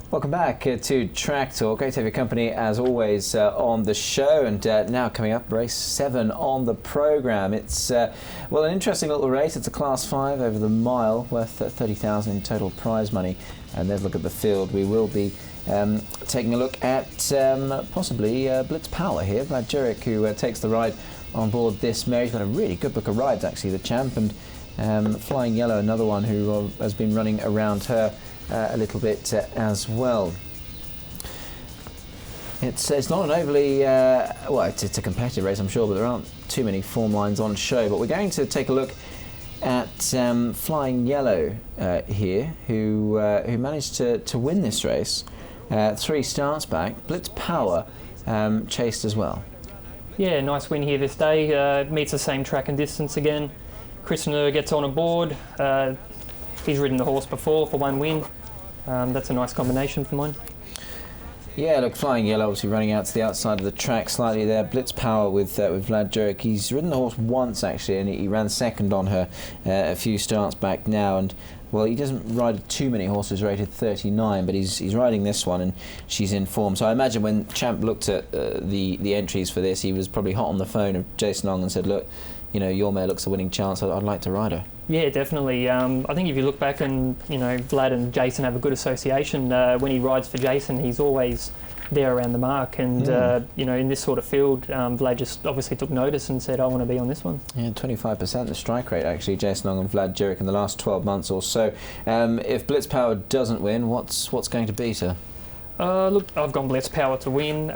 Welcome back to Tracktalk. Great to have your company as always on the show, and now coming up, race 7 on the programme. It's well, an interesting little race. It's a Class 5 over the mile, worth 30,000 in total prize money. And then look at the field. We will be taking a look at possibly Blitz Power here, Vlad Jurek, who takes the ride on board this mare. He's got a really good book of rides, actually, the champ, and Flying Yellow, another one who has been running around her a little bit as well. It's not an overly well, it's a competitive race, I'm sure, but there aren't too many form lines on show. But we're going to take a look at Flying Yellow here, who managed to win this race 3 starts back. Blitz Power chased as well. Yeah, nice win here this day. Meets the same track and distance again. Christopher gets on aboard. He's ridden the horse before for 1 win. That's a nice combination for mine. Yeah, look, Flying Yellow obviously running out to the outside of the track slightly there. Blitz Power with Vlad Jurek. He's ridden the horse once actually, and he ran second on her a few starts back now. And well, he doesn't ride too many horses rated 39, but he's riding this one, and she's in form. So I imagine when Champ looked at the entries for this, he was probably hot on the phone of Jason Long and said, "Look, you know, your mare looks a winning chance. I'd like to ride her." Yeah, definitely. I think if you look back and, you know, Vlad and Jason have a good association. When he rides for Jason, he's always there around the mark. And, you know, in this sort of field, Vlad just obviously took notice and said, I want to be on this one. Yeah, 25% the strike rate, actually, Jason Long and Vlad Jurek in the last 12 months or so. If Blitz Power doesn't win, what's going to beat her? Look, I've gone Blitz Power to win.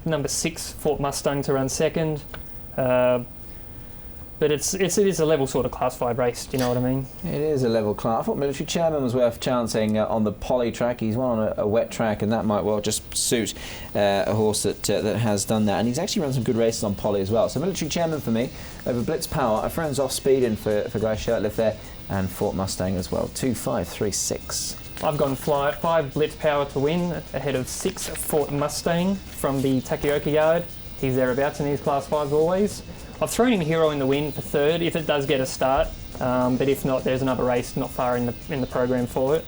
Number 6, Fort Mustang to run second. But it is a level sort of Class 5 race, do you know what I mean? It is a level class. I thought Military Chairman was worth chancing on the poly track. He's won on a wet track, and that might well just suit a horse that has done that. And he's actually run some good races on poly as well. So Military Chairman for me, over Blitz Power. A friend's off speed in for Guy Shirtliff there, and Fort Mustang as well. 2, 5, 3, 6. I've gone 5 Blitz Power to win, ahead of 6 Fort Mustang from the Takioka yard. He's thereabouts in his Class 5s always. I've thrown in Hero in the win for 3rd if it does get a start, but if not, there's another race not far in the program for it.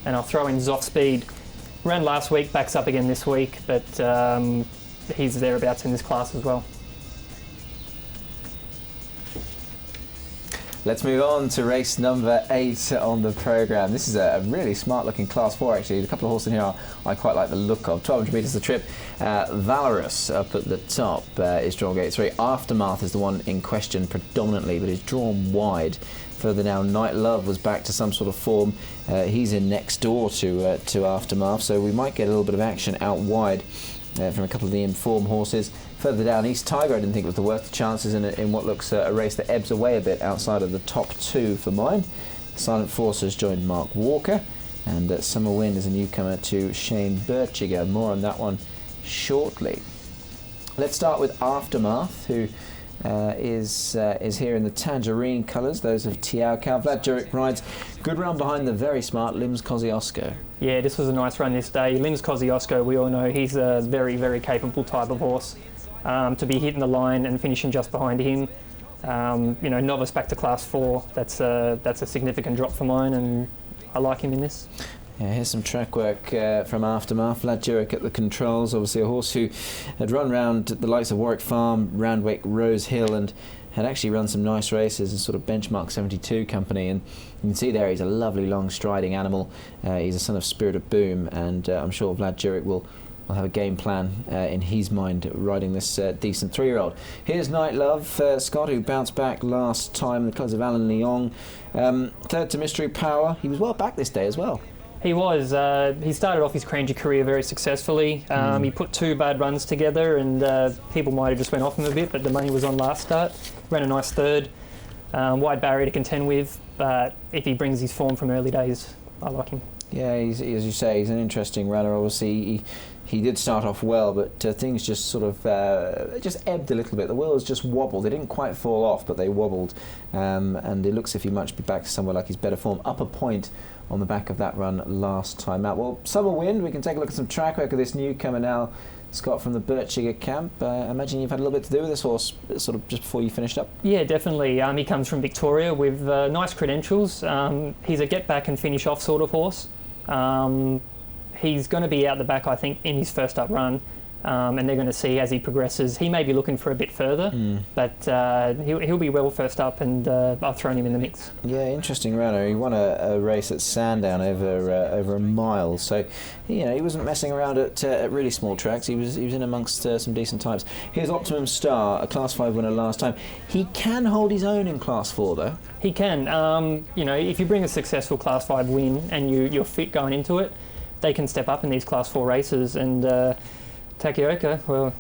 And I'll throw in Zoff Speed. Ran last week, backs up again this week, but he's thereabouts in this class as well. Let's move on to race number 8 on the programme. This is a really smart-looking Class 4, actually. A couple of horses in here I quite like the look of. 1,200 metres the trip. Valorous up at the top is drawn gate 3. Aftermath is the one in question predominantly, but is drawn wide. Further down, Night Love was back to some sort of form. He's in next door to Aftermath, so we might get a little bit of action out wide from a couple of the informed horses. Further down, East Tiger, I didn't think was the worst of chances in what looks a race that ebbs away a bit outside of the top 2 for mine. Silent Force has joined Mark Walker, and Summer Wind is a newcomer to Shane Birchiger. More on that one shortly. Let's start with Aftermath, who is here in the tangerine colours, those of Tiao Cal. Vlad Jurek rides. Good run behind the very smart Lims Kosciuszko. Yeah, this was a nice run this day. Lims Kosciuszko, we all know he's a very, very capable type of horse. To be hitting the line and finishing just behind him, you know, novice back to Class 4, that's a significant drop for mine, and I like him in this. Yeah, here's some track work from Aftermath. Vlad Jurek at the controls, obviously a horse who had run round the likes of Warwick Farm, Randwick, Rose Hill, and had actually run some nice races in sort of benchmark 72 company. And you can see there he's a lovely long striding animal. He's a son of Spirit of Boom, and I'm sure Vlad Jurek will have a game plan in his mind riding this decent 3-year-old. Here's Night Love, Scott, who bounced back last time in the colours of Alan Leong. 3rd to Mystery Power. He was well back this day as well. He was. He started off his Crangy career very successfully. He put 2 bad runs together, and people might have just went off him a bit, but the money was on last start. Ran a nice 3rd. Wide barrier to contend with, but if he brings his form from early days, I like him. Yeah, as you say, he's an interesting runner. Obviously, he did start off well, but things just sort of just ebbed a little bit. The wheels just wobbled. They didn't quite fall off, but they wobbled. And it looks as if he might be back to somewhere like his better form. Up a point on the back of that run last time out. Well, Summer Wind, we can take a look at some track work of this newcomer now. Scott from the Birchiger camp. I imagine you've had a little bit to do with this horse sort of just before you finished up? Yeah, definitely. He comes from Victoria with nice credentials. He's a get back and finish off sort of horse. he's going to be out the back, I think, in his first up run. And they're going to see as he progresses. He may be looking for a bit further, but he'll be well first up, and I've thrown him in the mix. Yeah, interesting runner. He won a race at Sandown over a mile, so he wasn't messing around at really small tracks. He was in amongst some decent times. Here's Optimum Star, a Class 5 winner last time. He can hold his own in Class 4 though. He can. If you bring a successful Class 5 win and you're fit going into it, they can step up in these Class 4 races, and Takioka, well,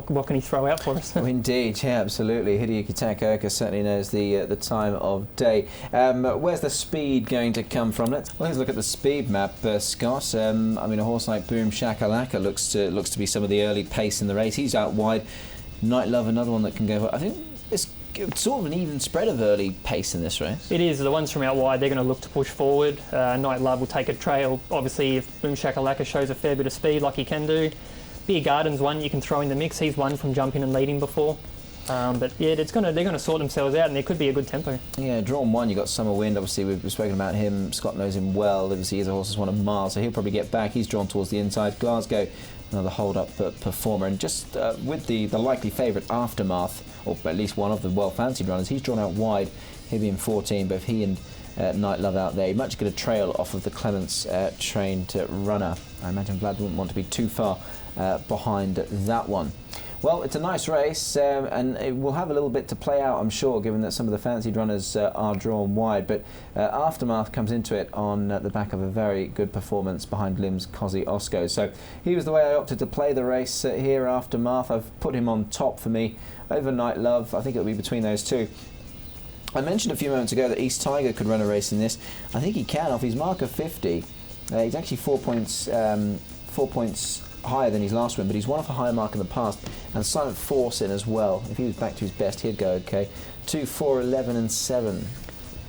what can he throw out for us? Oh, indeed, yeah, absolutely. Hideyuki Takioka certainly knows the time of day. Where's the speed going to come from? Let's look at the speed map, Scott. A horse like Boom Shakalaka looks to be some of the early pace in the race. He's out wide. Night Love, another one that can go. I think it's sort of an even spread of early pace in this race. It is. The ones from out wide, they're going to look to push forward. Night Love will take a trail. Obviously, if Boom Shakalaka shows a fair bit of speed like he can do. Beer Garden's one you can throw in the mix. He's won from jumping and leading before. But yeah, they're going to sort themselves out, and there could be a good tempo. Yeah, Drawn One, you got Summer Wind. Obviously, we've spoken about him. Scott knows him well. Obviously, he's a horse that's won a mile, so he'll probably get back. He's drawn towards the inside. Glasgow, another hold-up performer, and just with the likely favourite Aftermath, or at least one of the well-fancied runners, he's drawn out wide. He'll be in 14. Both he and Night Love out there. Much good a trail off of the Clements trained runner. I imagine Vlad wouldn't want to be too far behind that one. Well, it's a nice race, and it will have a little bit to play out, I'm sure, given that some of the fancied runners are drawn wide. But Aftermath comes into it on the back of a very good performance behind Lim's Kosciuszko. So he was the way I opted to play the race here, Aftermath. I've put him on top for me over Night Love. I think it'll be between those two. I mentioned a few moments ago that East Tiger could run a race in this. I think he can off his mark of 50. He's actually 4 points higher than his last win, but he's won off a higher mark in the past, and Silent Force in as well. If he was back to his best, he'd go okay. 2, 4, 11 and 7.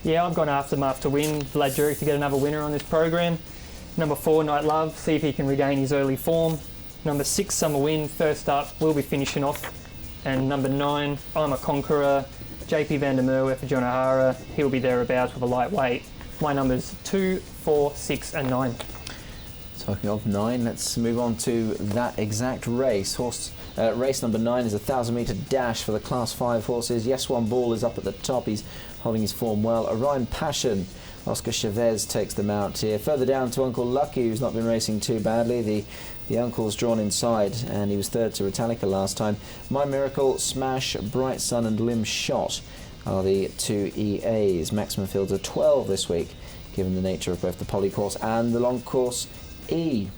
Yeah, I've gone Aftermath to win. Vlad Jurek to get another winner on this program. Number 4, Night Love, see if he can regain his early form. Number 6, Summer Wind, first up, will be finishing off. And number 9, I'm a Conqueror, JP van der Merwe for John O'Hara. He'll be thereabouts with a lightweight. My numbers 2, 4, 6 and 9. Talking of 9, let's move on to that exact race. Race number 9 is a 1,000-metre dash for the Class 5 horses. Yes One Ball is up at the top. He's holding his form well. Orion Passion, Oscar Chavez takes them out here. Further down to Uncle Lucky, who's not been racing too badly. The uncle's drawn inside, and he was third to Retallica last time. My Miracle, Smash, Bright Sun and Lim Shot are the 2 EAs. Maximum fields of 12 this week, given the nature of both the poly course and the long course E.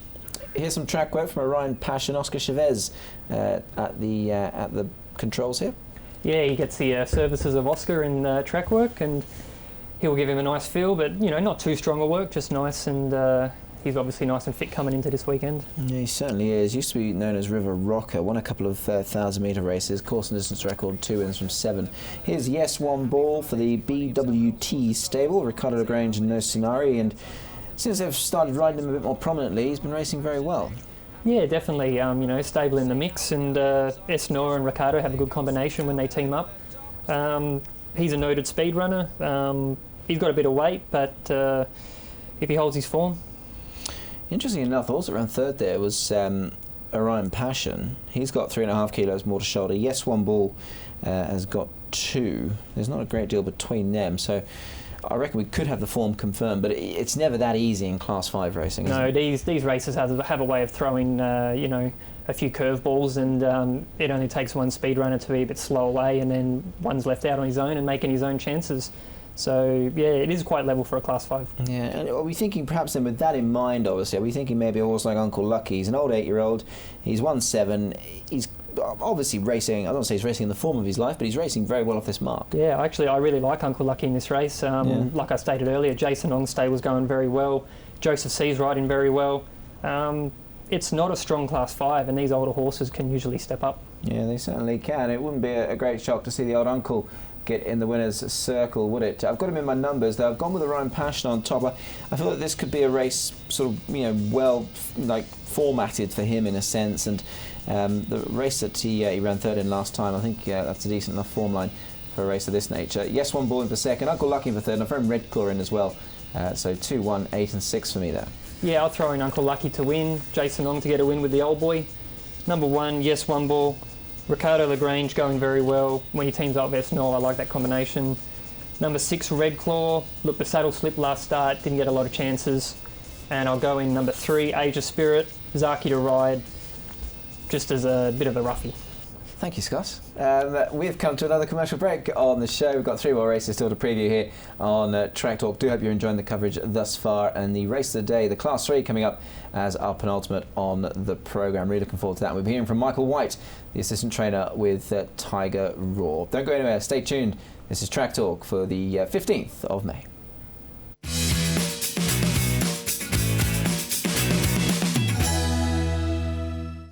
Here's some track work from Orion Passion. Oscar Chavez at the controls here. Yeah, he gets the services of Oscar in track work, and he'll give him a nice feel, but not too strong a work, just nice, and he's obviously nice and fit coming into this weekend. Yeah, he certainly is. Used to be known as River Rocker. Won a couple of 1,000-metre races. Course and distance record, 2 wins from 7. Here's Yes One Ball for the BWT stable. Ricardo Lagrange and No Scenari, and since they've started riding him a bit more prominently, he's been racing very well. Yeah, definitely. Stable in the mix, and Esnor and Ricardo have a good combination when they team up. He's a noted speed runner. He's got a bit of weight, but if he holds his form. Interesting enough, also around third there was Orion Passion. He's got 3.5 kilos more to shoulder. Yes One Ball has got 2. There's not a great deal between them, so I reckon we could have the form confirmed, but it's never that easy in Class 5 racing. No, these races have a way of throwing a few curveballs, and it only takes one speed runner to be a bit slow away, and then one's left out on his own and making his own chances. So yeah, it is quite level for a Class 5. Yeah, and are we thinking perhaps then with that in mind, obviously, are we thinking maybe a horse like Uncle Lucky? He's an old 8-year-old, he's won 7, he's obviously racing, I don't say he's racing in the form of his life, but he's racing very well off this mark. Yeah, actually I really like Uncle Lucky in this race. Like I stated earlier, Jason Ongstay was going very well, Joseph C's riding very well. It's not a strong Class 5, and these older horses can usually step up. Yeah, they certainly can. It wouldn't be a great shock to see the old uncle get in the winner's circle, would it? I've got him in my numbers, though. I've gone with Orion Passion on top. I feel that this could be a race sort of, well, like formatted for him in a sense, and the race that he ran third in last time, I think that's a decent enough form line for a race of this nature. Yes One Ball in for second, Uncle Lucky in for third, and I've thrown Red Claw in as well. So 2, 1, 8 and 6 for me there. Yeah, I'll throw in Uncle Lucky to win, Jason Ong to get a win with the old boy. Number 1, Yes One Ball, Ricardo Lagrange going very well. When he teams up with Esnol, I like that combination. Number 6, Red Claw. Look, the saddle slipped last start, didn't get a lot of chances. And I'll go in number 3, Age of Spirit, Zaki to ride, just as a bit of a roughie. Thank you, Scott. We've come to another commercial break on the show. We've got 3 more races still to preview here on Tracktalk. Do hope you're enjoying the coverage thus far. And the race of the day, the Class 3, coming up as our penultimate on the programme. Really looking forward to that. We'll be hearing from Michael White, the assistant trainer with Tiger Raw. Don't go anywhere. Stay tuned. This is Tracktalk for the 15th of May.